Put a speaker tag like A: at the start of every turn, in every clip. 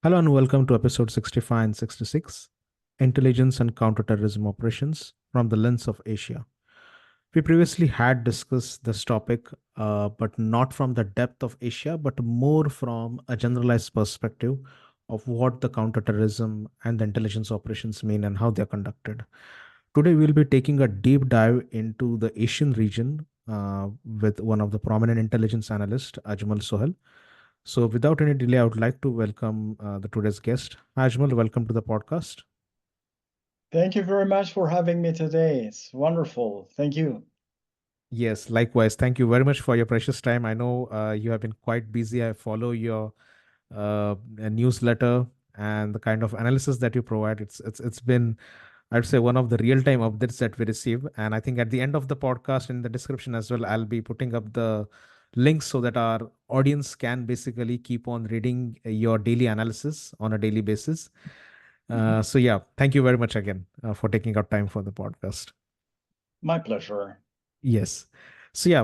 A: Hello and welcome to episode 65 and 66 Intelligence and Counterterrorism Operations from the Lens of Asia. We previously had discussed this topic, but not from the depth of Asia, but more from a generalized perspective of what the counterterrorism and the intelligence operations mean and how they're conducted. Today, we'll be taking a deep dive into the Asian region with one of the prominent intelligence analysts, Ajmal Sohail. So, without any delay, I would like to welcome the today's guest. Ajmal, welcome to the podcast.
B: Thank you very much for having me today. It's wonderful. Thank you.
A: Yes, likewise. Thank you very much for your precious time. I know you have been quite busy. I follow your newsletter and the kind of analysis that you provide. It's been, I'd say, one of the real-time updates that we receive. And I think at the end of the podcast, in the description as well, I'll be putting up the links so that our audience can basically keep on reading your daily analysis on a daily basis.
B: Mhm.
A: So yeah, thank you very much again for taking out time for the podcast.
B: My pleasure.
A: Yes. So yeah,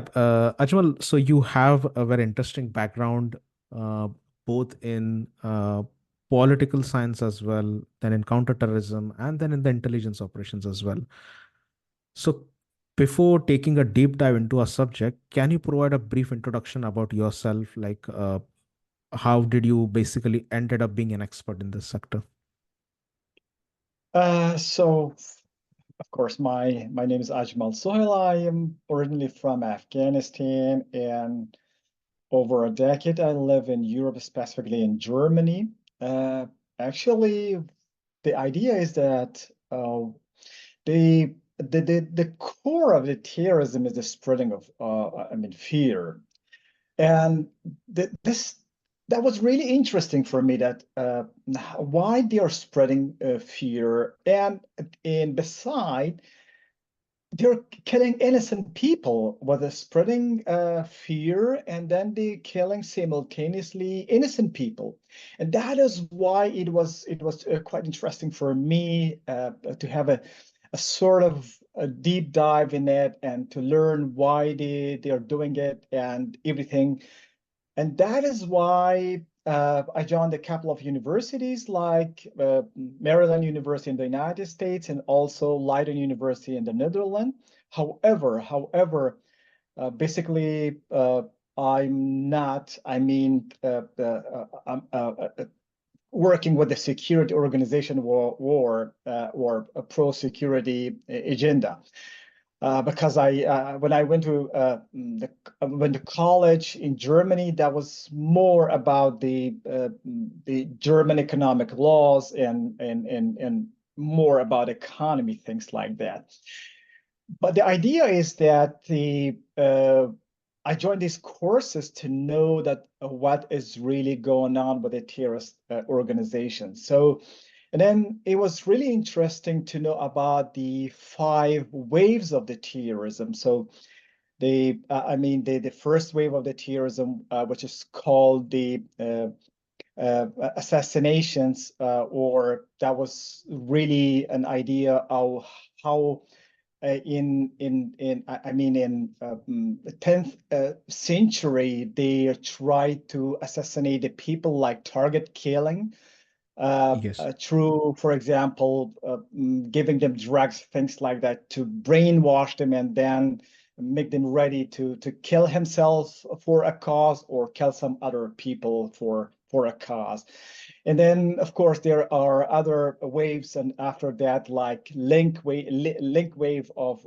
A: Ajmal, so you have a very interesting background, uh, both in political science as well, then in counterterrorism, and then in the intelligence operations as well. So before taking a deep dive into our subject, can you provide a brief introduction about yourself? Like, how did you basically ended up being an expert in this sector?
B: So, of course, my name is Ajmal Sohail. I am originally from Afghanistan, and over a decade I live in Europe, specifically in Germany. Uh, Actually, the idea is that the core of the terrorism is the spreading of fear. And this that was really interesting for me that why they are spreading fear and beside they're killing innocent people with the spreading fear and then they killing simultaneously innocent people, and that is why it was quite interesting for me to have a sort of a deep dive in it and to learn why they are doing it and everything. And that is why I joined a couple of universities like Maryland University in the United States and also Leiden University in the Netherlands. Basically, I'm not, I mean, I'm working with the security organization or a pro-security agenda because when I went to college in Germany, that was more about the German economic laws and more about economy, things like that. But the idea is that the I joined these courses to know that what is really going on with the terrorist organization. So, and then it was really interesting to know about the five waves of the terrorism. So the first wave of the terrorism, which is called the assassinations, or that was really an idea of how in the 10th century they tried to assassinate the people like target killing
A: Yes.
B: through, for example, giving them drugs, things like that, to brainwash them and then make them ready to kill himself for a cause or kill some other people for a cause. And then, of course, there are other waves, and after that, like link wave of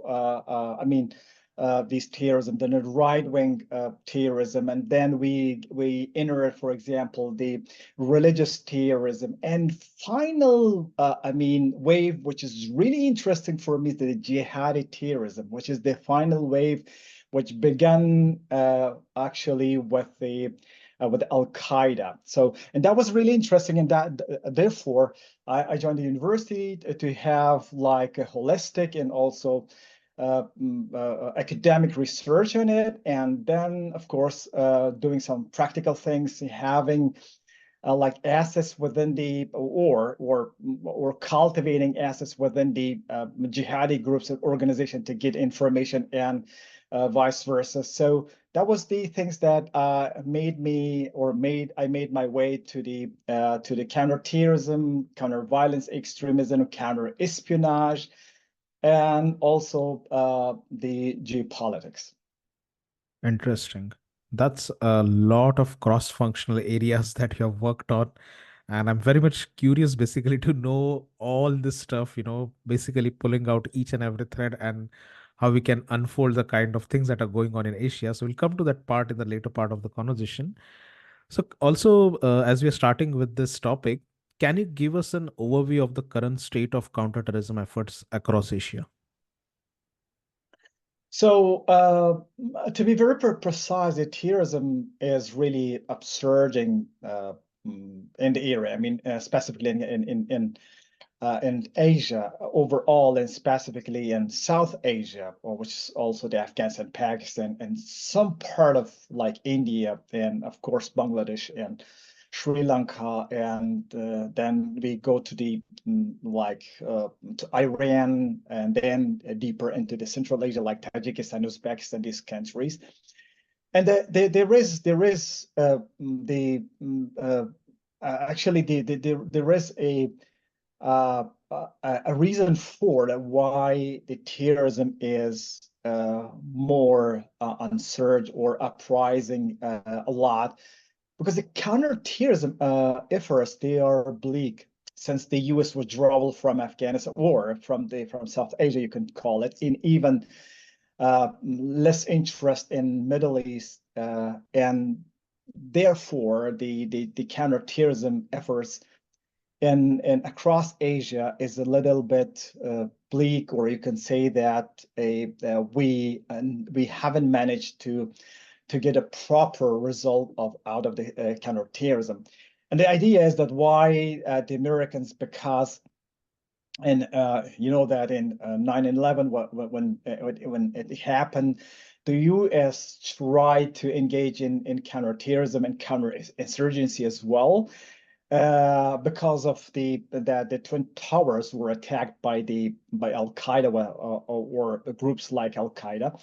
B: these terrorism, then the right-wing terrorism, and then we enter, for example, the religious terrorism, and final wave, which is really interesting for me, is the jihadi terrorism, which is the final wave, which began actually with Al Qaeda. So, and that was really interesting. And that, therefore, I joined the university to have like a holistic and also academic research on it. And then, of course, doing some practical things, having like assets within the or cultivating assets within the jihadi groups and organization to get information and vice versa. So that was the things that I made my way to the counterterrorism, counter-violence extremism, counter-espionage, and also the geopolitics.
A: Interesting. That's a lot of cross-functional areas that you have worked on. And I'm very much curious basically to know all this stuff, basically pulling out each and every thread and how we can unfold the kind of things that are going on in Asia. So we'll come to that part in the later part of the conversation. So also, as we are starting with this topic, can you give us an overview of the current state of counterterrorism efforts across Asia?
B: So, to be very precise, the terrorism is really upsurging in the area. I mean, specifically in Asia overall, and specifically in South Asia, or which is also the Afghanistan, Pakistan, and some part of like India, and of course Bangladesh and Sri Lanka, and then we go to to Iran, and then deeper into the Central Asia, like Tajikistan, Uzbekistan, these countries. And there is actually there is a reason for that why the terrorism is more on surge or uprising a lot, because the counterterrorism efforts, they are bleak since the U.S. withdrawal from Afghanistan, or from South Asia, you can call it, in even less interest in Middle East, and therefore the counterterrorism efforts in across Asia is a little bit bleak, or you can say that we haven't managed to get a proper result out of the counterterrorism. And the idea is that why the Americans, because and you know that in 9/11, when it happened, the U.S. tried to engage in counterterrorism and counterinsurgency as well, because of the Twin Towers were attacked by Al Qaeda, or groups like Al Qaeda,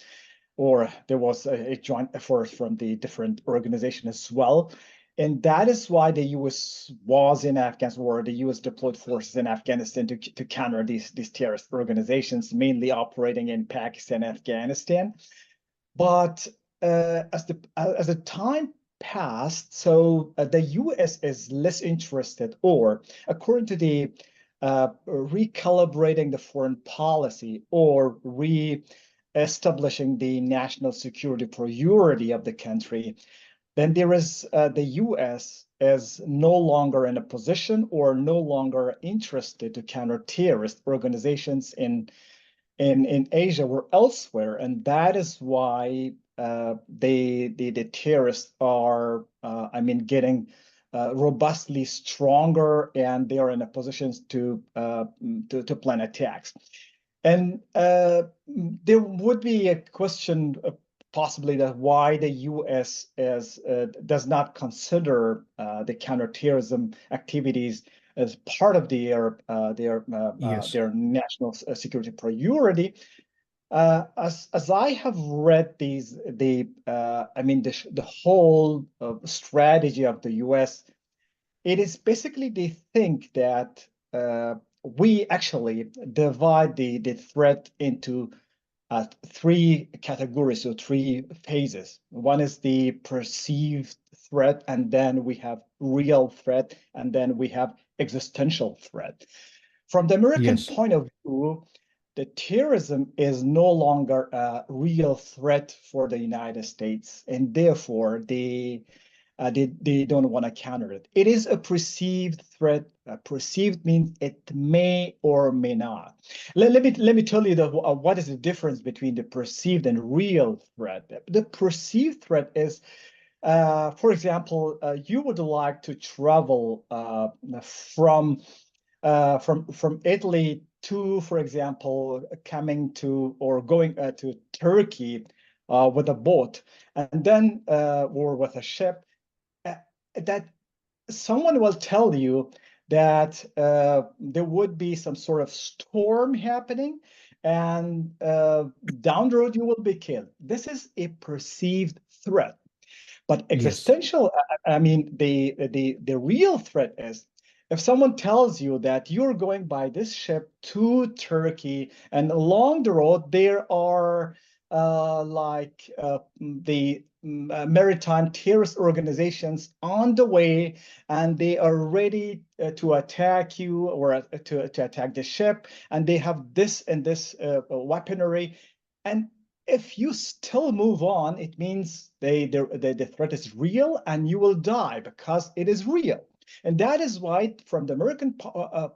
B: or there was a joint effort from the different organizations as well. And that is why the U.S. was in Afghanistan, or the U.S. deployed forces in Afghanistan to counter these terrorist organizations, mainly operating in Pakistan, Afghanistan. But as the time passed, so the U.S. is less interested, or according to the recalibrating the foreign policy, or re-establishing the national security priority of the country, then there is the U.S. is no longer in a position, or no longer interested to counter terrorist organizations in Asia or elsewhere, and that is why the terrorists are, getting robustly stronger, and they are in a positions to plan attacks. And there would be a question, possibly, that why the U.S. does not consider the counterterrorism activities as part of
A: Yes.
B: their national security priority. As I have read the whole strategy of the U.S., it is basically they think that we actually divide the threat into three categories, or three phases. One is the perceived threat, and then we have real threat, and then we have existential threat. From the American
A: Yes.
B: point of view, the terrorism is no longer a real threat for the United States, and therefore they don't want to counter it. It is a perceived threat. Perceived means it may or may not. Let me tell you what is the difference between the perceived and real threat. The perceived threat is, for example, you would like to travel from Italy to, for example, coming to or going to Turkey with a boat, and then or with a ship, that someone will tell you that there would be some sort of storm happening, and down the road you will be killed. This is a perceived threat. But
A: Yes.
B: existential, I mean, the real threat is if someone tells you that you're going by this ship to Turkey, and along the road there are the maritime terrorist organizations on the way, and they are ready to attack you or to attack the ship, and they have this and this weaponry, and if you still move on, it means the threat is real and you will die because it is real. And that is why, from the American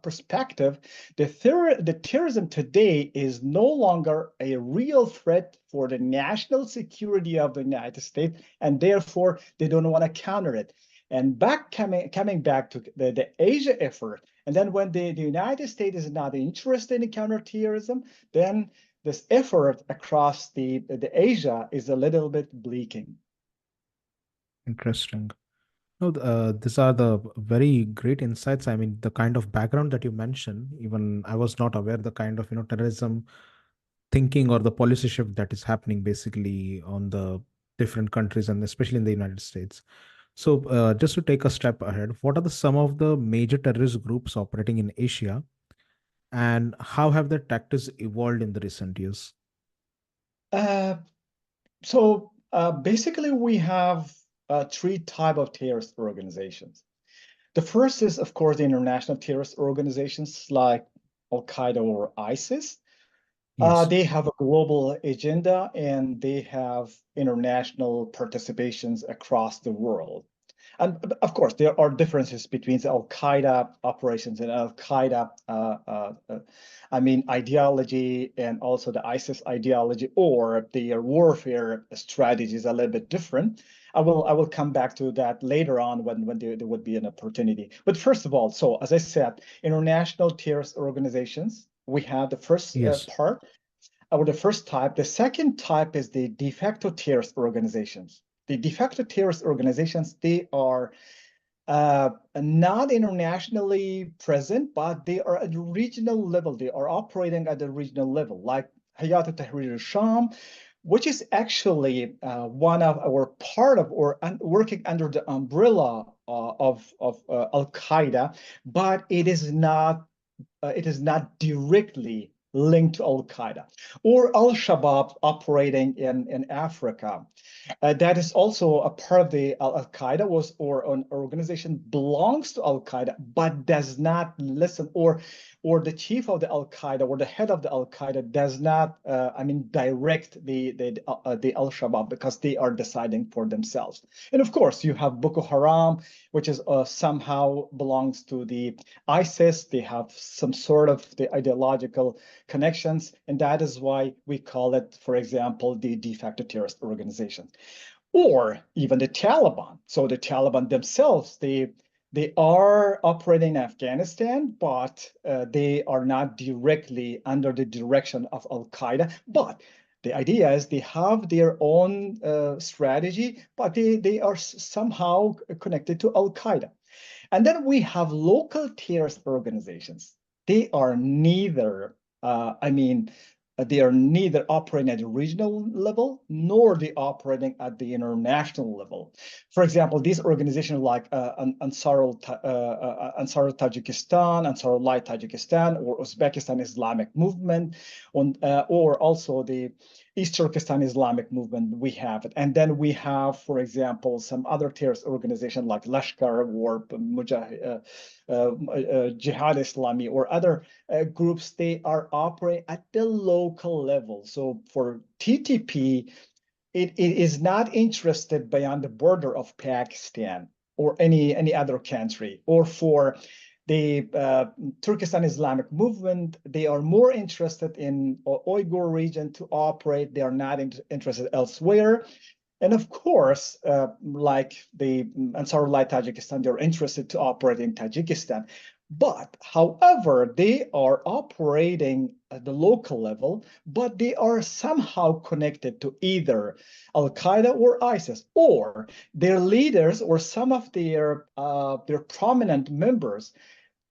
B: perspective, the terrorism today is no longer a real threat for the national security of the United States, and therefore they don't want to counter it. And coming back to the Asia effort, and then when the United States is not interested in counterterrorism, then this effort across the Asia is a little bit bleaking.
A: Interesting. No, these are the very great insights. I mean, the kind of background that you mentioned, even I was not aware the kind of, terrorism thinking or the policy shift that is happening basically on the different countries and especially in the United States. So, just to take a step ahead, what are some of the major terrorist groups operating in Asia, and how have their tactics evolved in the recent years?
B: Uh, so basically, we have three type of terrorist organizations. The first is, of course, the international terrorist organizations like Al Qaeda or ISIS.
A: Yes.
B: They have a global agenda and they have international participations across the world. And of course, there are differences between the Al Qaeda operations and Al Qaeda, I mean, ideology and also the ISIS ideology, or their warfare strategy is a little bit different. I will come back to that later on when there would be an opportunity. But first of all, so as I said, international terrorist organizations. We have the first
A: Yes.
B: part, or the first type. The second type is the de facto terrorist organizations. The de facto terrorist organizations, they are not internationally present, but they are at the regional level. They are operating at the regional level, like Hayat al-Tahrir al-Sham, which is actually one of our part of or working under the umbrella of Al Qaeda, but it is not directly linked to Al Qaeda or Al Shabaab operating in Africa. That is also a part of the Al Qaeda was or an organization belongs to Al Qaeda, but does not listen or the chief of the Al Qaeda or the head of the Al Qaeda does not, I mean, direct the Al Shabaab because they are deciding for themselves. And of course, you have Boko Haram, which is somehow belongs to the ISIS. They have some sort of the ideological connections, and that is why we call it, for example, the de facto terrorist organization, or even the Taliban. So the Taliban themselves, they are operating in Afghanistan, but they are not directly under the direction of Al Qaeda. But the idea is they have their own strategy, but they are somehow connected to Al Qaeda. And then we have local terrorist organizations. They are neither, they are neither operating at the regional level nor they operating at the international level. For example, these organizations like Ansar Tajikistan, Ansarullah Tajikistan, or Uzbekistan Islamic Movement, or also the East Turkestan Islamic Movement, we have it. And then we have, for example, some other terrorist organizations like Lashkar or Jihad Islami or other groups. They are operating at the local level. So for TTP, it is not interested beyond the border of Pakistan or any other country. Or for the Turkestan Islamic Movement, they are more interested in Uyghur region to operate. They are not interested elsewhere. And of course, like the Ansarullah Tajikistan, they're interested to operate in Tajikistan. But however, they are operating at the local level, but they are somehow connected to either Al Qaeda or ISIS, or their leaders or some of their prominent members.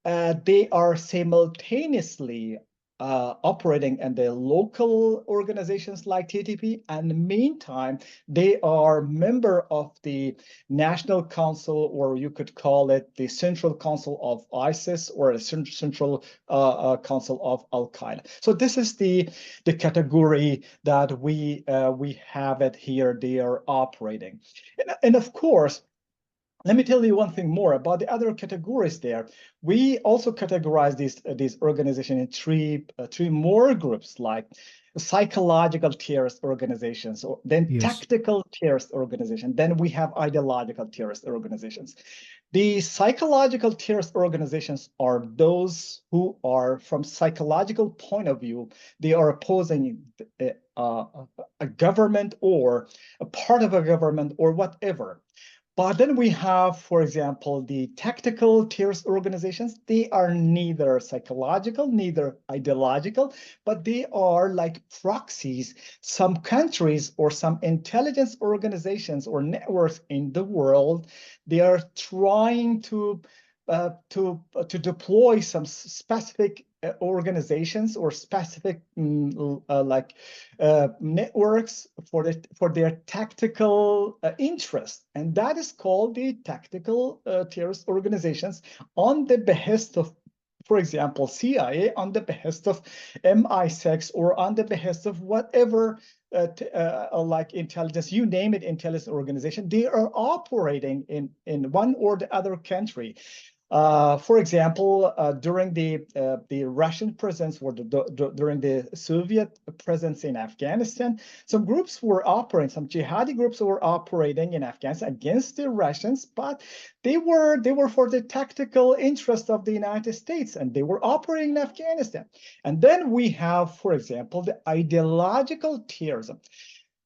B: They are simultaneously operating in the local organizations like TTP, and in the meantime, they are member of the National Council, or you could call it the Central Council of ISIS, or the Central Council of Al Qaeda. So this is the category that we have it here. They are operating, and of course, let me tell you one thing more about the other categories there. We also categorize these organizations in three more groups, like psychological terrorist organizations, or then
A: Yes.
B: tactical terrorist organizations. Then we have ideological terrorist organizations. The psychological terrorist organizations are those who are, from psychological point of view, they are opposing a government or a part of a government or whatever. But then we have, for example, the tactical terrorist organizations. They are neither psychological, neither ideological, but they are like proxies. Some countries or some intelligence organizations or networks in the world, they are trying to deploy some specific organizations or specific networks for their tactical interest, and that is called the tactical terrorist organizations on the behest of, for example, CIA, on the behest of MI6, or on the behest of whatever like intelligence, you name it, intelligence organization. They are operating in one or the other country. For example, during the Russian presence, or during the Soviet presence in Afghanistan, some groups were operating, some jihadi groups were operating in Afghanistan against the Russians, but they were for the tactical interest of the United States, and they were operating in Afghanistan. And then we have, for example, the ideological terrorism,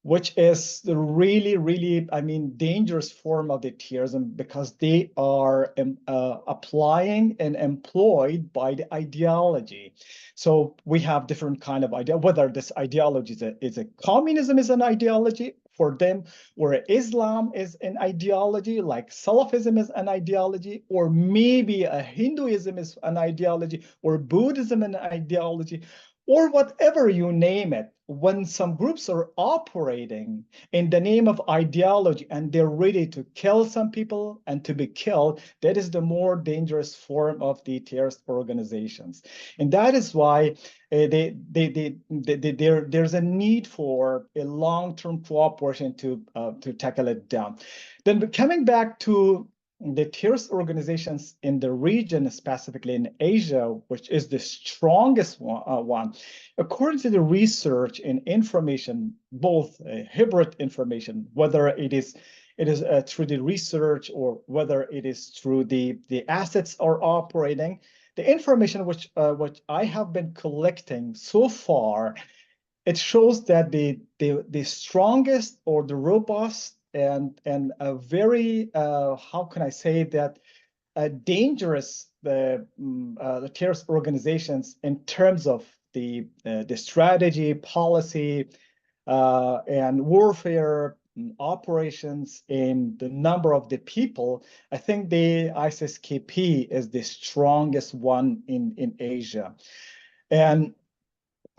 B: which is the really, really, I mean, dangerous form of the terrorism, because they are applying and employed by the ideology. So we have different kind of idea, whether this ideology is a communism is an ideology for them, or Islam is an ideology, like Salafism is an ideology, or maybe a Hinduism is an ideology, or Buddhism an ideology, or whatever you name it. When some groups are operating in the name of ideology and they're ready to kill some people and to be killed, that is the more dangerous form of the terrorist organizations. And that is why there's a need for a long-term cooperation to tackle it down. Then coming back to the terrorist organizations in the region, specifically in Asia, which is the strongest one, according to the research and information, both hybrid information, whether it is through the research or whether it is through the assets are operating, the information which I have been collecting so far, it shows that the strongest or the robust and a very how can I say that dangerous the terrorist organizations in terms of the strategy, policy, and warfare operations, in the number of the people. I think the ISIS-KP is the strongest one in Asia. And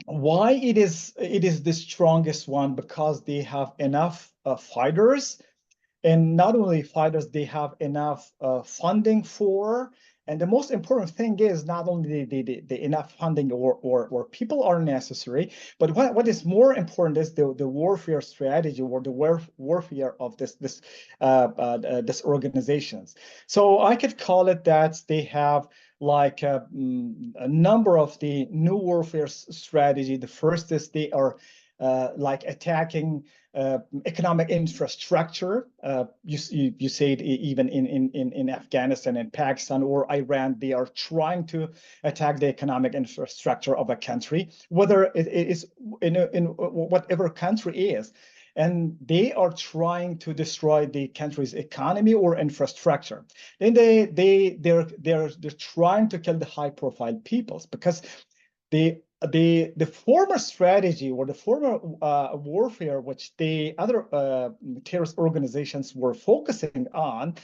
B: why it is the strongest one? Because they have enough fighters, and not only fighters, they have enough funding for. And the most important thing is not only the enough funding or people are necessary, but what is more important is the warfare strategy, or the warfare of this organizations. So I could call it that they have like a number of the new warfare strategy. The first is they are like attacking economic infrastructure. You say it even in Afghanistan and Pakistan or Iran, they are trying to attack the economic infrastructure of a country, whether it is in whatever country is. And they are trying to destroy the country's economy or infrastructure. Then they're trying to kill the high-profile peoples, because the former strategy or the former warfare which the other terrorist organizations were focusing on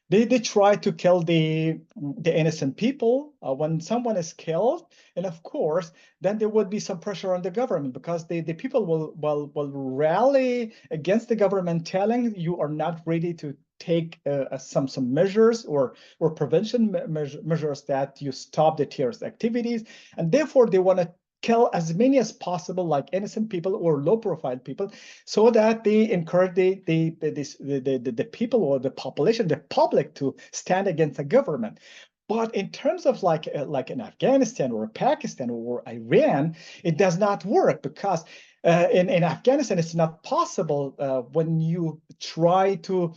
B: They try to kill the innocent people when someone is killed, and of course, then there would be some pressure on the government because the people will rally against the government, telling you are not ready to take some measures or prevention measures that you stop the terrorist activities, and therefore they want to kill as many as possible, like innocent people or low profile people, so that they encourage the people or the population, the public, to stand against the government. But in terms of like in Afghanistan or Pakistan or Iran, it does not work because in Afghanistan, it's not possible when you try to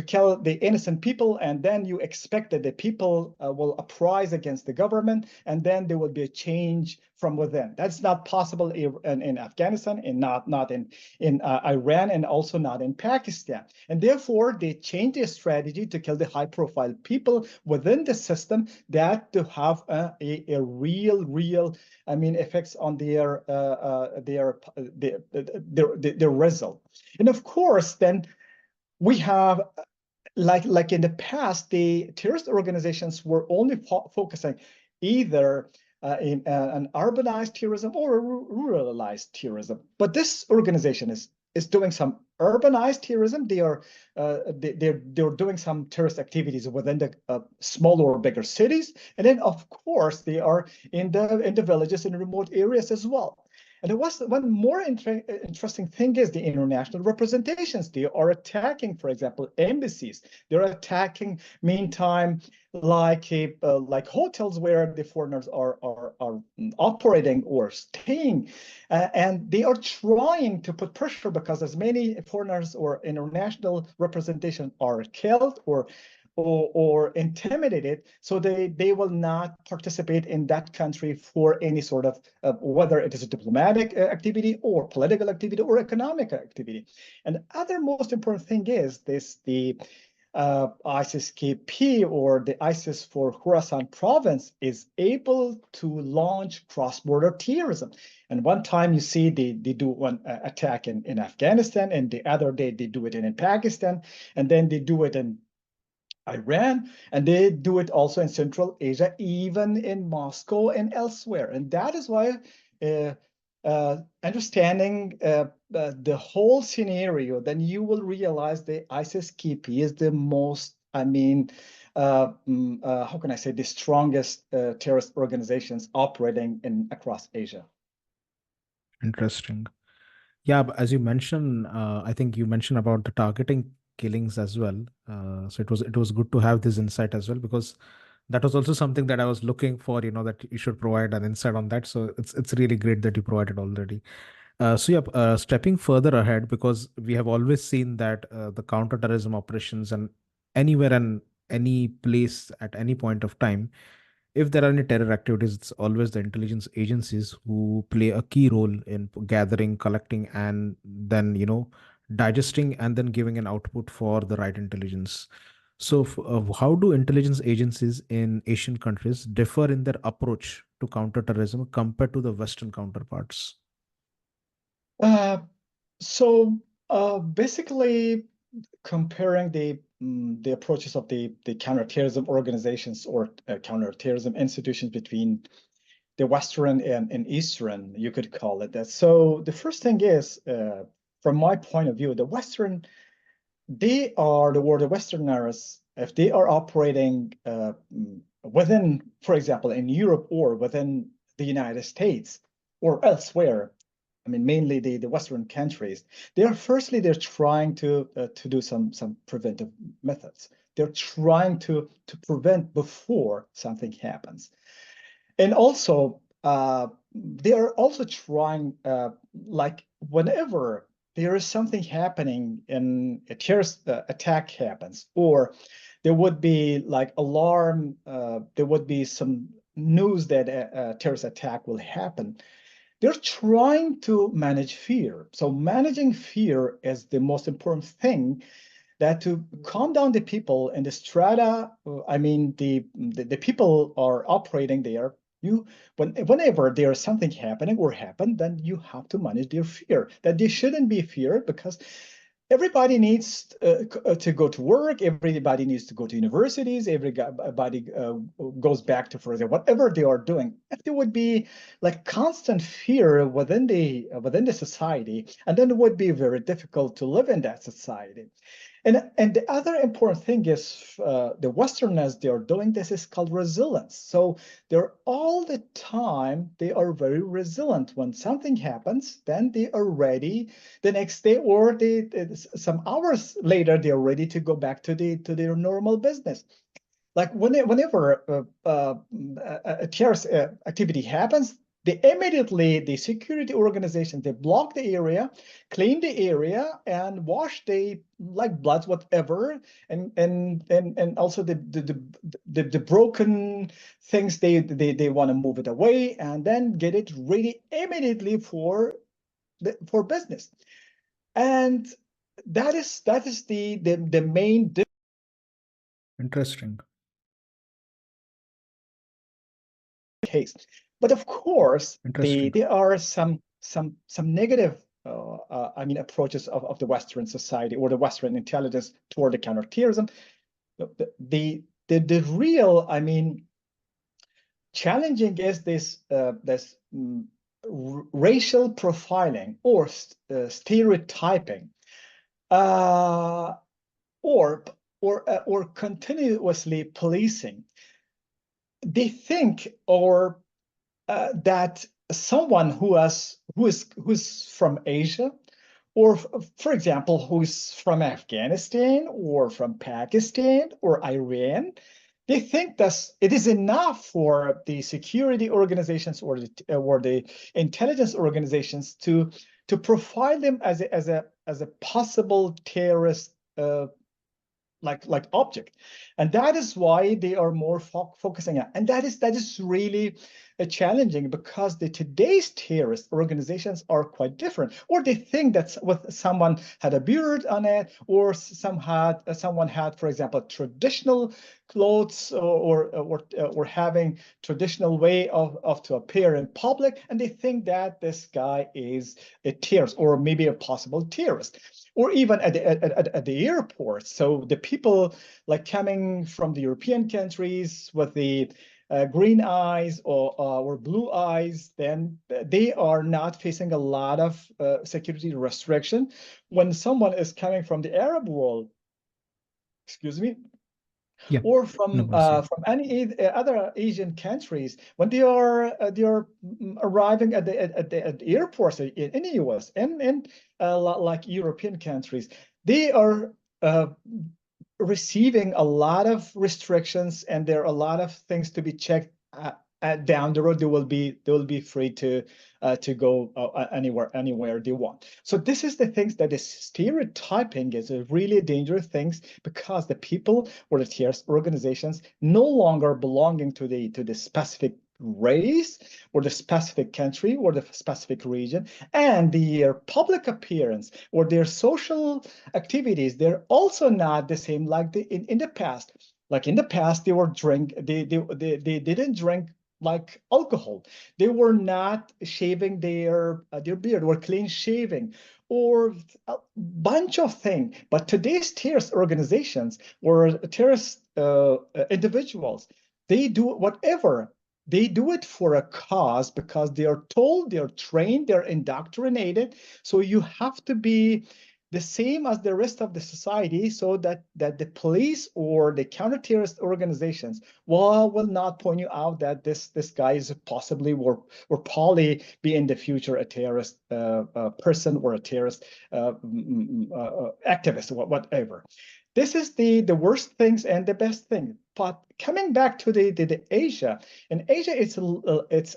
B: kill the innocent people, and then you expect that the people will uprise against the government, and then there will be a change from within. That's not possible in Afghanistan, and not in Iran, and also not in Pakistan. And therefore, they changed their strategy to kill the high-profile people within the system that to have a real, I mean, effects on their result. And of course, then we have like in the past, the terrorist organizations were only focusing either in an urbanized terrorism or a ruralized terrorism. But this organization is doing some urbanized terrorism. They're doing some terrorist activities within the smaller or bigger cities, and then of course they are in the villages and remote areas as well. And there was one more interesting thing is the international representations. They are attacking, for example, embassies. They're attacking, meantime, like hotels where the foreigners are operating or staying, and they are trying to put pressure because as many foreigners or international representation are killed or intimidated, so they will not participate in that country for any sort of whether it is a diplomatic activity or political activity or economic activity. And the other most important thing is the ISIS-KP, or the ISIS for Khorasan province, is able to launch cross-border terrorism. And one time you see they do one attack in Afghanistan, and the other day they do it in Pakistan, and then they do it in Iran, and they do it also in Central Asia, even in Moscow and elsewhere. And that is why understanding the whole scenario, then you will realize the ISIS-KP is the most, I mean, how can I say, the strongest terrorist organizations operating across Asia.
A: Interesting. Yeah, but as you mentioned, I think you mentioned about the targeting killings as well. So it was good to have this insight as well, because that was also something that I was looking for. That you should provide an insight on that. So it's really great that you provided already. So yeah, stepping further ahead, because we have always seen that the counterterrorism operations and anywhere and any place at any point of time, if there are any terror activities, it's always the intelligence agencies who play a key role in gathering, collecting, and then, digesting and then giving an output for the right intelligence. So, how do intelligence agencies in Asian countries differ in their approach to counterterrorism compared to the Western counterparts?
B: Uh, so basically, comparing the approaches of the counterterrorism organizations or counterterrorism institutions between the Western and Eastern, you could call it that. So the first thing is, from my point of view, the Western, they are the Westerners, if they are operating within, for example, in Europe or within the United States or elsewhere, I mean, mainly the Western countries, they're trying to do some preventive methods. They're trying to prevent before something happens. And also, they are also trying, like whenever there is something happening in a terrorist attack happens, or there would be like alarm, there would be some news that a terrorist attack will happen. They're trying to manage fear. So managing fear is the most important thing, that to calm down the people in the strata. I mean, the people are operating there. Whenever there is something happening or happen, then you have to manage their fear. That they shouldn't be feared, because everybody needs to go to work. Everybody needs to go to universities. Everybody goes back to, for example, whatever they are doing. If there would be like constant fear within the society, and then it would be very difficult to live in that society. And the other important thing is the Westerners, they are doing this is called resilience. So they're all the time, they are very resilient. When something happens, then they are ready the next day, or some hours later, they are ready to go back to their normal business. Like whenever a terrorist activity happens, they immediately, the security organization, they block the area, clean the area, and wash the like bloods, whatever, and also the broken things, they want to move it away and then get it ready immediately for business. And that is the main
A: Interesting.
B: case. But of course,
A: Interesting.
B: there are some negative, approaches of the Western society or the Western intelligence toward the counterterrorism. The real, challenging is this racial profiling or stereotyping, uh, or or continuously policing. They think or that someone who's from Asia, or for example, who's from Afghanistan or from Pakistan or Iran, they think that it is enough for the security organizations or the intelligence organizations to profile them as a possible terrorist like object. And that is why they are more focusing on, and that is really challenging, because the today's terrorist organizations are quite different, or they think that with someone had a beard on it, or someone had, for example, traditional clothes, or having traditional way of to appear in public, and they think that this guy is a terrorist or maybe a possible terrorist, or even at the airport. So the people like coming from the European countries with the green eyes or blue eyes, then they are not facing a lot of security restriction. When someone is coming from the Arab world, excuse me,
A: Yeah.
B: or
A: No worries. Yeah.
B: from any other Asian countries, when they are arriving at the airports in the US and like European countries, they are receiving a lot of restrictions, and there are a lot of things to be checked down the road. They will be free to go anywhere they want. So this is the things that is stereotyping is a really dangerous things, because the people or the terrorist organizations no longer belonging to the specific race or the specific country or the specific region, and their public appearance or their social activities, they're also not the same like in the past. Like in the past, they didn't drink like alcohol. They were not shaving their beard or clean shaving or a bunch of things. But today's terrorist organizations or terrorist individuals, they do whatever. They do it for a cause because they are told, they're trained, they're indoctrinated. So you have to be the same as the rest of the society, so that the police or the counter-terrorist organizations will not point you out that this guy is possibly or probably be in the future a terrorist person or a terrorist activist or whatever. This is the worst things and the best thing. But coming back to the Asia, in Asia, it's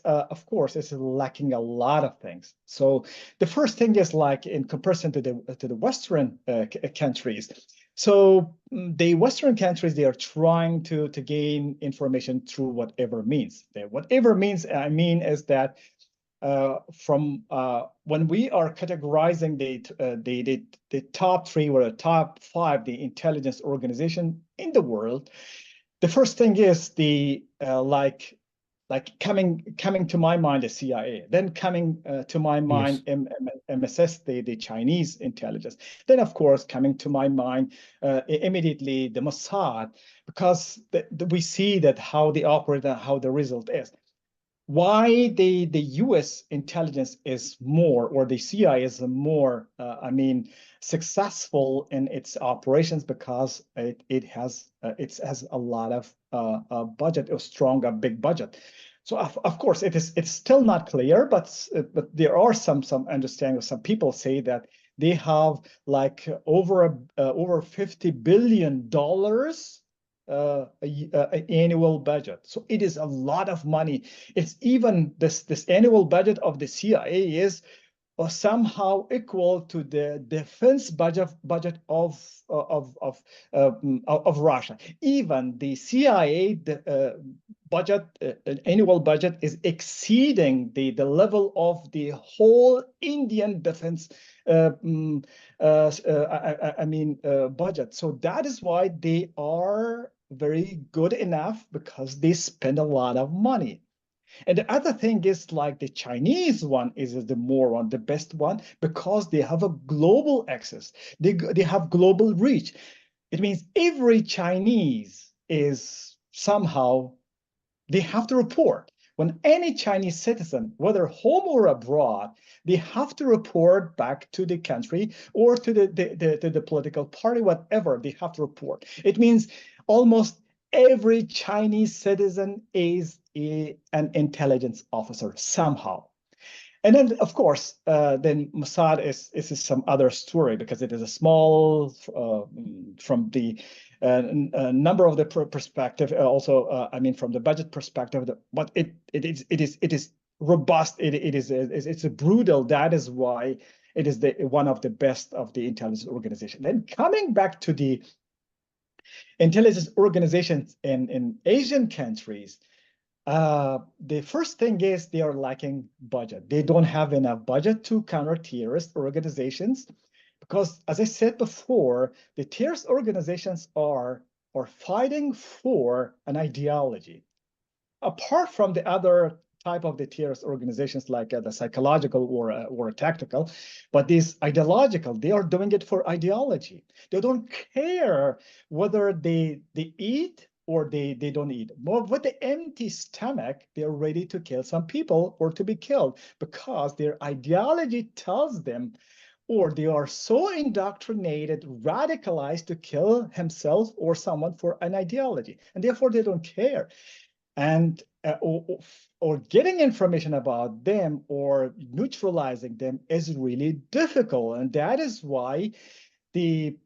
B: of course it's lacking a lot of things. So the first thing is like in comparison to the Western countries. So the Western countries, they are trying to gain information through whatever means. Whatever means I mean is that from when we are categorizing the top three or the top five, the intelligence organization in the world, the first thing is the like coming to my mind, the CIA, then coming to my mind,
A: Yes.
B: MSS, the Chinese intelligence, then of course coming to my mind immediately the Mossad, because we see that how they operate and how the result is. Why the U.S. intelligence is more, or the CIA is more, successful in its operations, because it has a lot of budget, a strong, a big budget. So of course it's still not clear, but there are some understanding. Some people say that they have like over $50 billion annual budget. So it is a lot of money. It's even this annual budget of the CIA is somehow equal to the defense budget of Russia. Even the CIA budget, annual budget, is exceeding the level of the whole Indian defense budget. So that is why they are very good enough, because they spend a lot of money. And the other thing is, like, the Chinese one is the best one, because they have a global access. They have global reach. It means every Chinese is somehow, they have to report. When any Chinese citizen, whether home or abroad, they have to report back to the country or to the political party, whatever, they have to report. It means almost every Chinese citizen is an intelligence officer somehow. And then, of course, then Mossad is some other story, because it is a small, from the number of the perspective, also, from the budget perspective, but it is robust. It's a brutal. That is why it is one of the best of the intelligence organization. Then coming back to the intelligence organizations in Asian countries, the first thing is they are lacking budget. They don't have enough budget to counter terrorist organizations, because, as I said before, the terrorist organizations are fighting for an ideology. Apart from the other type of the terrorist organizations, like the psychological or tactical, but these ideological, they are doing it for ideology. They don't care whether they eat or they don't eat. But with the empty stomach, they're ready to kill some people or to be killed, because their ideology tells them, or they are so indoctrinated, radicalized, to kill himself or someone for an ideology, and therefore they don't care. And or getting information about them or neutralizing them is really difficult. And that is why the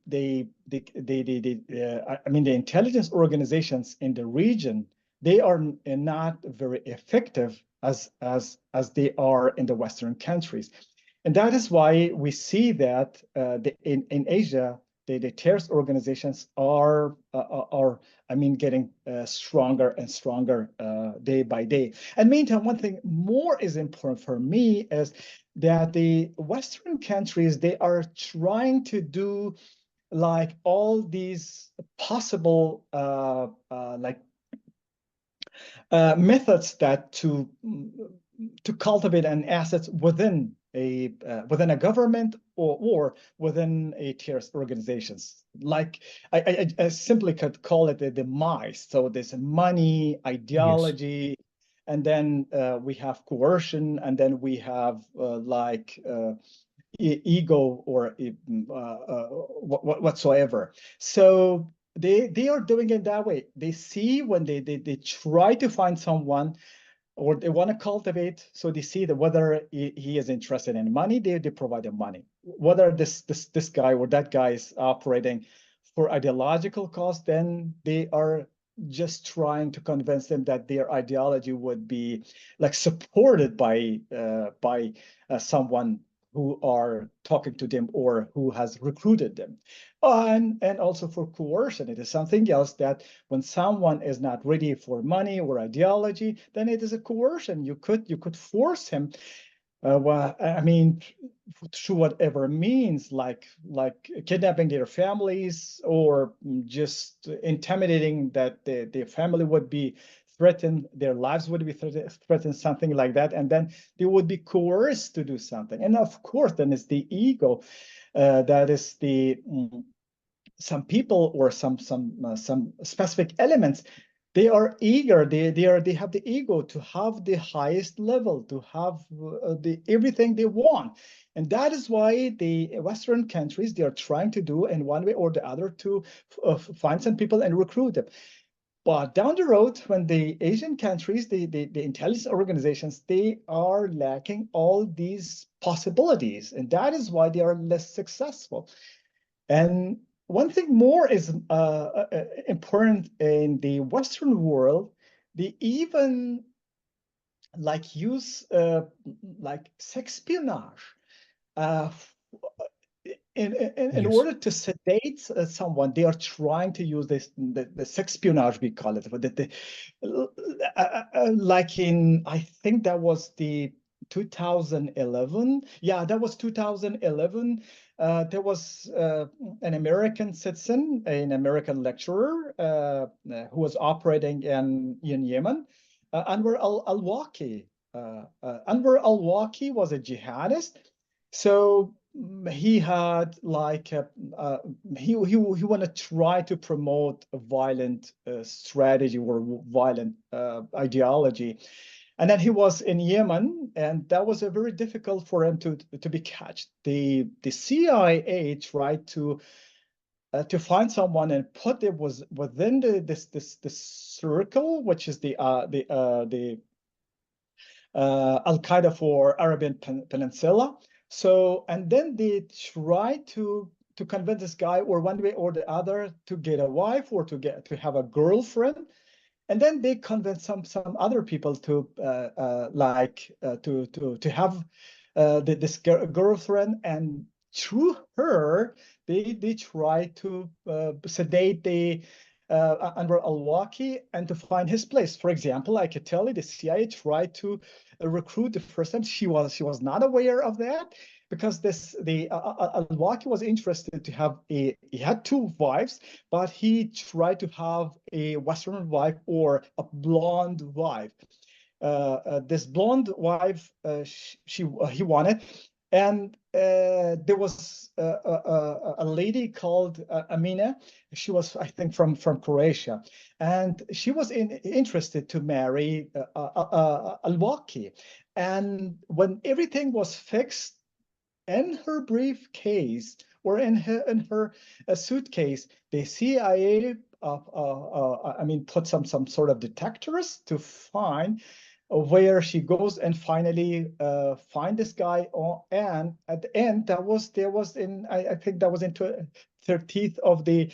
B: intelligence organizations in the region, they are not very effective as they are in the Western countries. And that is why we see that in Asia, the terrorist organizations are getting stronger and stronger day by day. And meantime, one thing more is important for me is that the Western countries, they are trying to do like all these possible methods that to cultivate an assets within a government or within a terrorist organizations. Like I simply could call it the mice. So there's money,
A: Yes.
B: ideology, and then we have coercion, and then we have ego or whatsoever. So they are doing it that way. They see when they try to find someone, or they want to cultivate, so they see that whether he is interested in money, they provide him money. Whether this guy or that guy is operating for ideological cause, then they are just trying to convince them that their ideology would be like supported by someone who are talking to them or who has recruited them. And also for coercion, it is something else, that when someone is not ready for money or ideology, then it is a coercion. You could force him, through whatever means, like kidnapping their families, or just intimidating that the family would be threatened, their lives would be threatened, something like that, and then they would be coerced to do something. And of course, then it's the ego, that is the some people or some specific elements. They are eager. They have the ego to have the highest level, to have the everything they want, and that is why the Western countries, they are trying to do in one way or the other to find some people and recruit them. But down the road, when the Asian countries, the intelligence organizations, they are lacking all these possibilities, and that is why they are less successful. And one thing more is important in the Western world. They even like use like espionage uh, in
A: Yes.
B: order to sedate someone. They are trying to use the espionage, we call it, like in, I think that was the 2011. Yeah, that was 2011. There was an American citizen, an American lecturer, who was operating in Yemen, Anwar al-Awlaki. Anwar al-Awlaki was a jihadist. So he had like he want to try to promote a violent strategy or violent ideology, and then he was in Yemen, and that was a very difficult for him to be catched. The CIA tried to find someone and put it was within this circle, which is the Al-Qaeda for Arabian Peninsula. So, and then they try to convince this guy, or one way or the other, to get a wife or to have a girlfriend. And then they convince some other people to to have this girlfriend, and through her they try to sedate the Anwar al-Awlaki and to find his place. For example, I could tell you the CIA tried to recruit the first time. She was not aware of that, because the al-Awlaki was interested to have he had two wives, but he tried to have a Western wife or a blonde wife. This blonde wife, he wanted, and there was a lady called Amina. She was, I think, from Croatia, and she was interested to marry al-Awlaki. And when everything was fixed, in her briefcase or in her suitcase, the CIA put some sort of detectors to find where she goes, and finally find this guy. And at the end, there was in, I think that was in 30th of the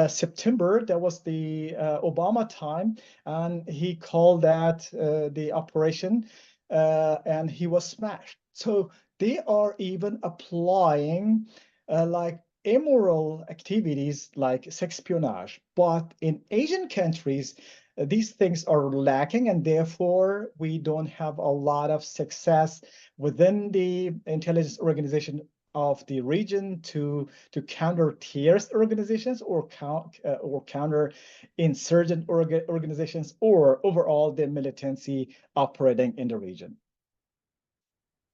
B: September. That was the Obama time, and he called that the operation, and he was smashed. So they are even applying like immoral activities like sexpionage. But in Asian countries, these things are lacking, and therefore we don't have a lot of success within the intelligence organization of the region to counter terrorist organizations, or counter insurgent organizations, or overall the militancy operating in the region.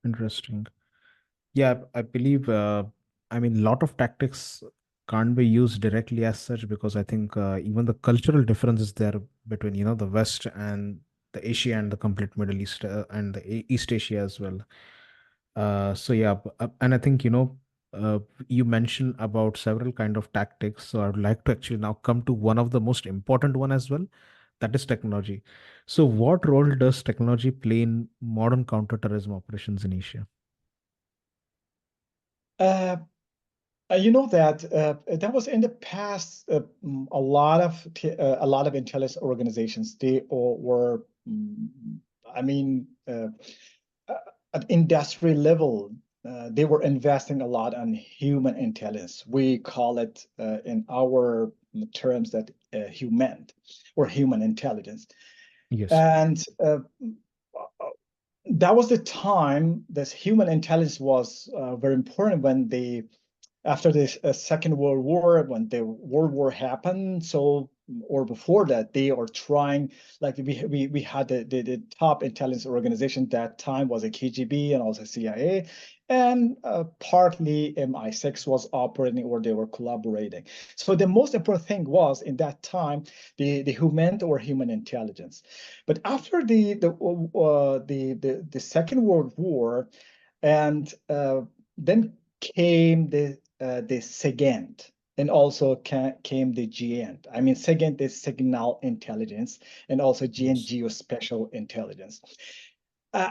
A: Interesting. Yeah, I believe, I mean, lot of tactics can't be used directly as such, because I think even the cultural differences there between, the West and the Asia and the complete Middle East, and the East Asia as well. So yeah, and I think, you mentioned about several kind of tactics. So I would like to actually now come to one of the most important one as well, that is technology. So what role does technology play in modern counterterrorism operations in Asia?
B: Uh, you know that that was in the past. A lot of intelligence organizations, they all were, I mean, uh, at industry level, they were investing a lot on human intelligence. We call it in our terms that human, or human intelligence.
A: Yes.
B: And that was the time this human intelligence was very important, after the Second World War, when the World War happened. So or before that, they are trying, like we had the top intelligence organization at that time was a KGB and also CIA, and partly MI6 was operating or they were collaborating. So the most important thing was in that time the human intelligence. But after the Second World War, and then came the SIGINT, and also came the GINT. I mean, SIGINT is signal intelligence, and also GINT,
A: Yes.
B: geospatial intelligence.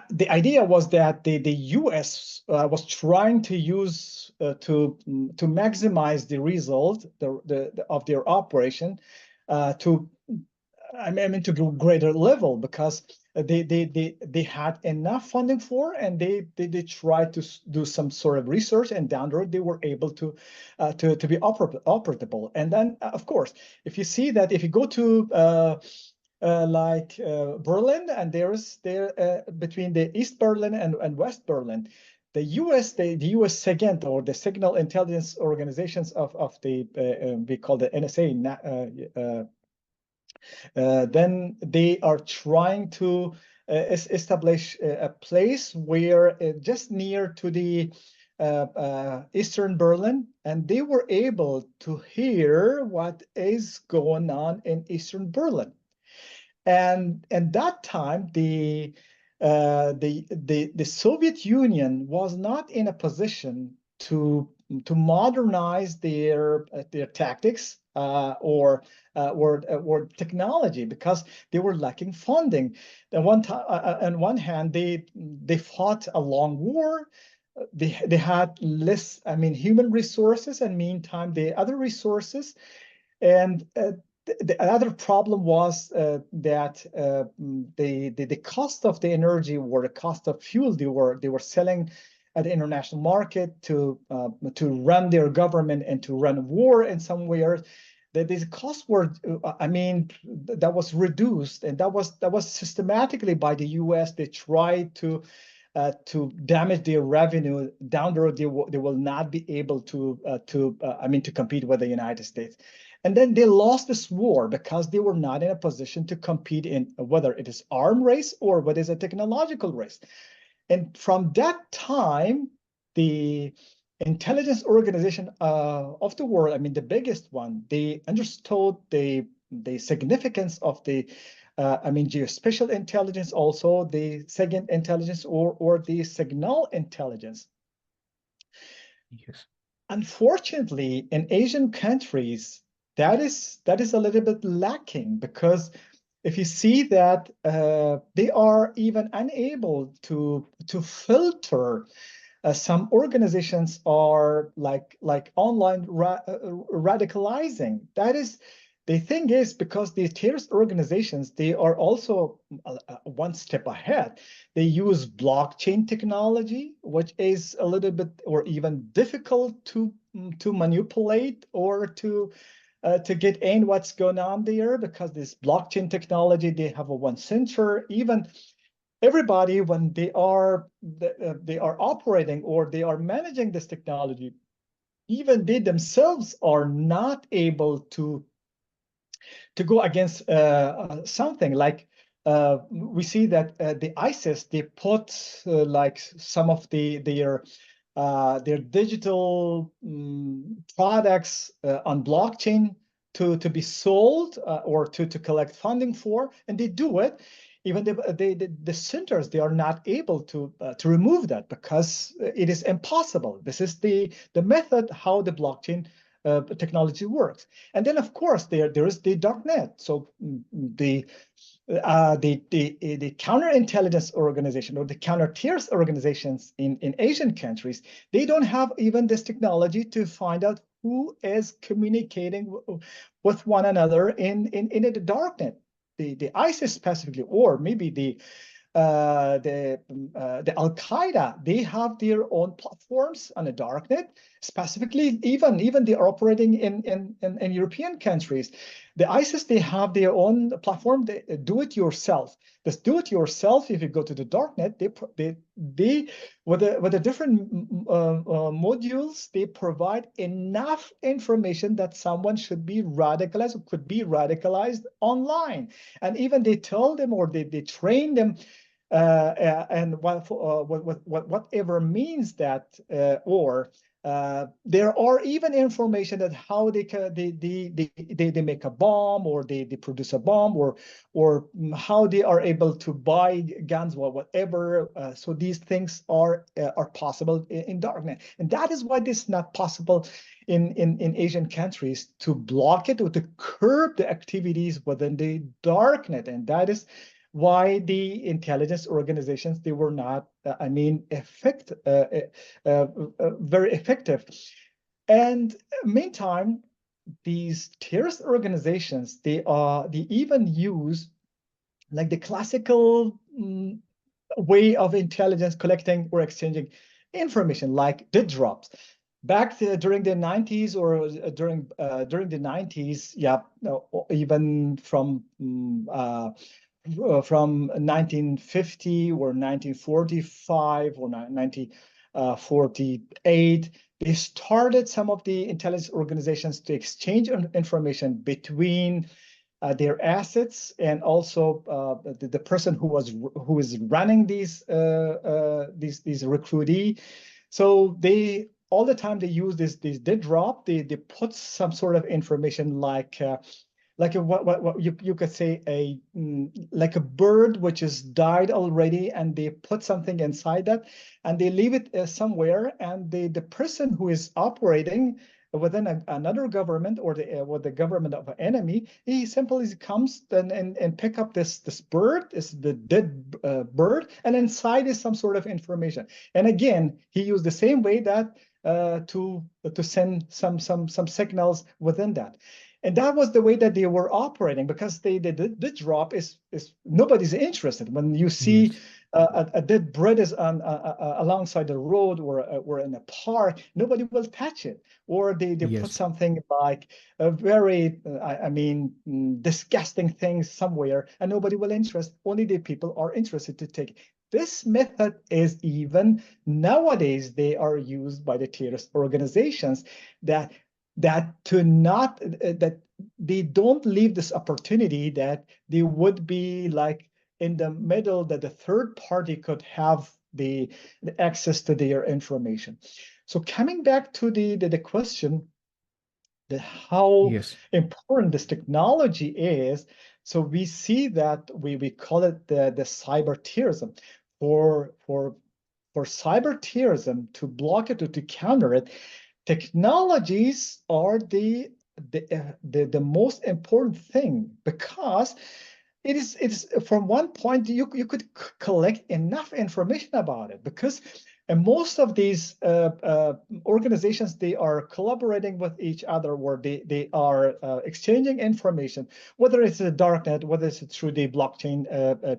B: The idea was that the U.S. Was trying to use to maximize the result of their operation to I mean to greater level, because they had enough funding for, and they tried to do some sort of research, and down the road they were able to be operable. And then of course, if you see that, if you go to Berlin, and there between the East Berlin and West Berlin, the U.S. SIGINT, or the Signal Intelligence Organizations of the we call the NSA. Then they are trying to establish a place where just near to the Eastern Berlin, and they were able to hear what is going on in Eastern Berlin. And at that time, the Soviet Union was not in a position to modernize their tactics or technology, because they were lacking funding. On one hand, they fought a long war. They had less, I mean, human resources, and meantime the other resources. And the other problem was that the cost of the energy, or the cost of fuel, they were selling at the international market to run their government and to run war in somewhere. That these costs were, I mean, that was reduced, and that was systematically by the U.S. They tried to damage their revenue. Down the road, they will not be able to compete with the United States. And then they lost this war because they were not in a position to compete in whether it is arm race or what is a technological race. And from that time, the intelligence organization of the world, I mean, the biggest one, they understood the significance of the geospatial intelligence, also the SIGINT intelligence, or the signal intelligence.
A: Yes.
B: Unfortunately, in Asian countries, that is a little bit lacking, because if you see that they are even unable to filter. Some organizations are like online radicalizing. That is, the thing is, because the terrorist organizations, they are also one step ahead. They use blockchain technology, which is a little bit or even difficult to manipulate or to get in what's going on there, because this blockchain technology, they have a one censor. Even everybody, when they are operating or they are managing this technology, even they themselves are not able to go against something like we see that the ISIS, they put like some of their digital products on blockchain to be sold or to collect funding for, and they do it. Even the centers, they are not able to remove that, because it is impossible. This is the method how the blockchain technology works. And then, of course, there is the darknet. So the counterintelligence organization or the counter-terrorist organizations in Asian countries, they don't have even this technology to find out who is communicating with one another in the darknet. The ISIS specifically, or maybe the Al Qaeda, they have their own platforms on the darknet. specifically, even they are operating in European countries. The ISIS, they have their own platform, they do it yourself. This do it yourself, if you go to the darknet, they with the different modules, they provide enough information that someone should be radicalized or could be radicalized online. And even they tell them, or they train them, and whatever means that, or there are even information that how they make a bomb, or they produce a bomb, or how they are able to buy guns, or whatever. So these things are possible in darknet, and that is why this is not possible in Asian countries, to block it or to curb the activities within the darknet. And that is why the intelligence organizations, they were not, very effective. And meantime, these terrorist organizations, they even use like the classical way of intelligence collecting or exchanging information, like dead drops. Back during the 90s, or during the 90s, yeah, even from 1950 or 1945 or 1948, they started some of the intelligence organizations to exchange information between their assets, and also the person who is running these recruitee. So they all the time they use this dead drop. They put some sort of information like what you could say, like a bird which has died already, and they put something inside that, and they leave it somewhere, and the person who is operating within another government, or the government of an enemy, he simply comes and pick up this bird, is the dead bird, and inside is some sort of information. And again, he used the same way that to send some signals within that. And that was the way that they were operating, because the drop is nobody's interested. When you see
A: Yes.
B: a dead bird is on alongside the road, or in a park, nobody will touch it. Or they put
A: Yes.
B: something like a very disgusting thing somewhere, and nobody will interest. Only the people are interested to take it. This method is even nowadays they are used by the terrorist organizations, that to not that they don't leave this opportunity, that they would be like in the middle, that the third party could have the access to their information. So coming back to the question, how
A: Yes.
B: important this technology is. So we see that we call it the cyber terrorism. For cyber terrorism, to block it or to counter it, technologies are the most important thing, because it's from one point you could collect enough information about it, because most of these organizations, they are collaborating with each other, or they are exchanging information, whether it's the darknet, whether it's through the blockchain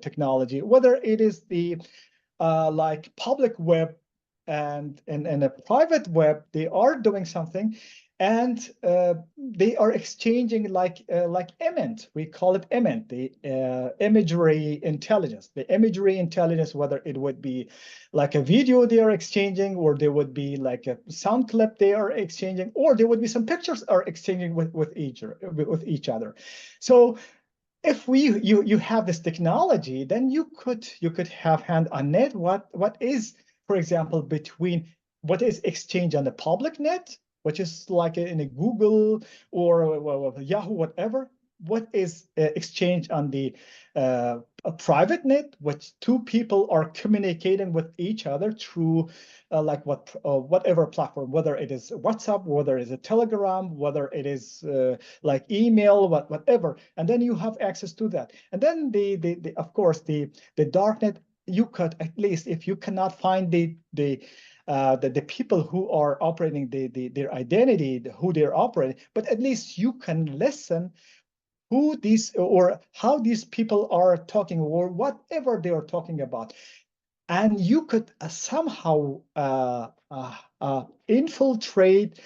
B: technology, whether it is the like public web, and a private web, they are doing something, and they are exchanging like EMINT. We call it EMINT, the imagery intelligence. The imagery intelligence, whether it would be like a video they are exchanging, or there would be like a sound clip they are exchanging, or there would be some pictures are exchanging with each other. So if you have this technology, then you could have hand on net what is, for example, between what is exchange on the public net, which is like in a Google or Yahoo, whatever. What is exchange on the a private net, which two people are communicating with each other through like whatever platform, whether it is WhatsApp, whether it is a Telegram, whether it is like email, whatever. And then you have access to that. And then of course the darknet, you could, at least if you cannot find the people who are operating their identity, who they're operating, but at least you can listen who these or how these people are talking, or whatever they are talking about. And you could somehow infiltrate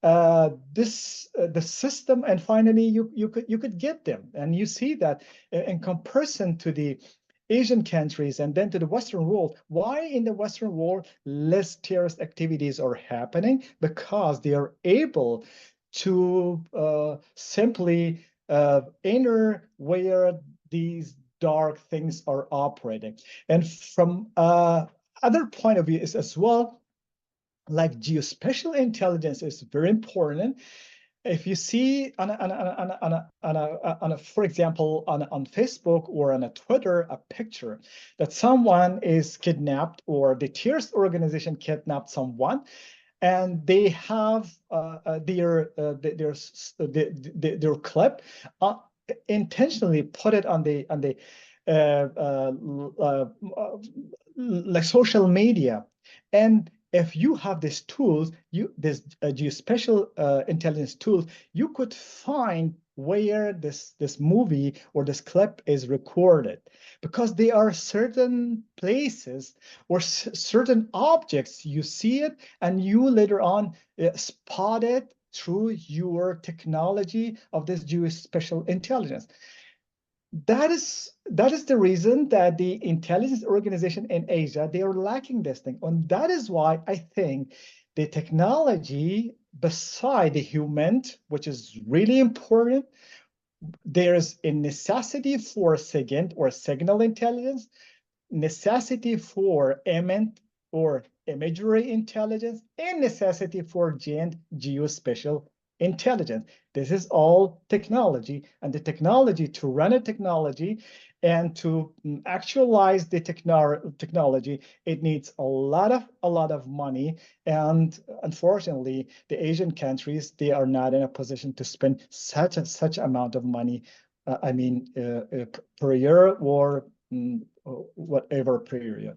B: the system, and finally you could get them. And you see that in comparison to the Asian countries and then to the Western world, why in the Western world less terrorist activities are happening? Because they are able to simply enter where these dark things are operating. And from other point of view is as well, like geospatial intelligence is very important. If you see for example, on Facebook or on a Twitter, a picture that someone is kidnapped or the terrorist organization kidnapped someone, and they have their clip intentionally put it on the uh, uh, uh, like social media. And if you have these tools, this geospatial intelligence tools, you could find where this movie or this clip is recorded, because there are certain places or certain objects you see it, and you later on spot it through your technology of this geospatial intelligence. That is the reason that the intelligence organization in Asia, they are lacking this thing. And that is why I think the technology beside the human, which is really important, there's a necessity for SIGINT or signal intelligence, necessity for image or imagery intelligence, and necessity for geospatial intelligence. This is all technology, and the technology to run a technology and to actualize the technology, it needs a lot of money. And unfortunately, the Asian countries, they are not in a position to spend such amount of money. I mean, per year or whatever period.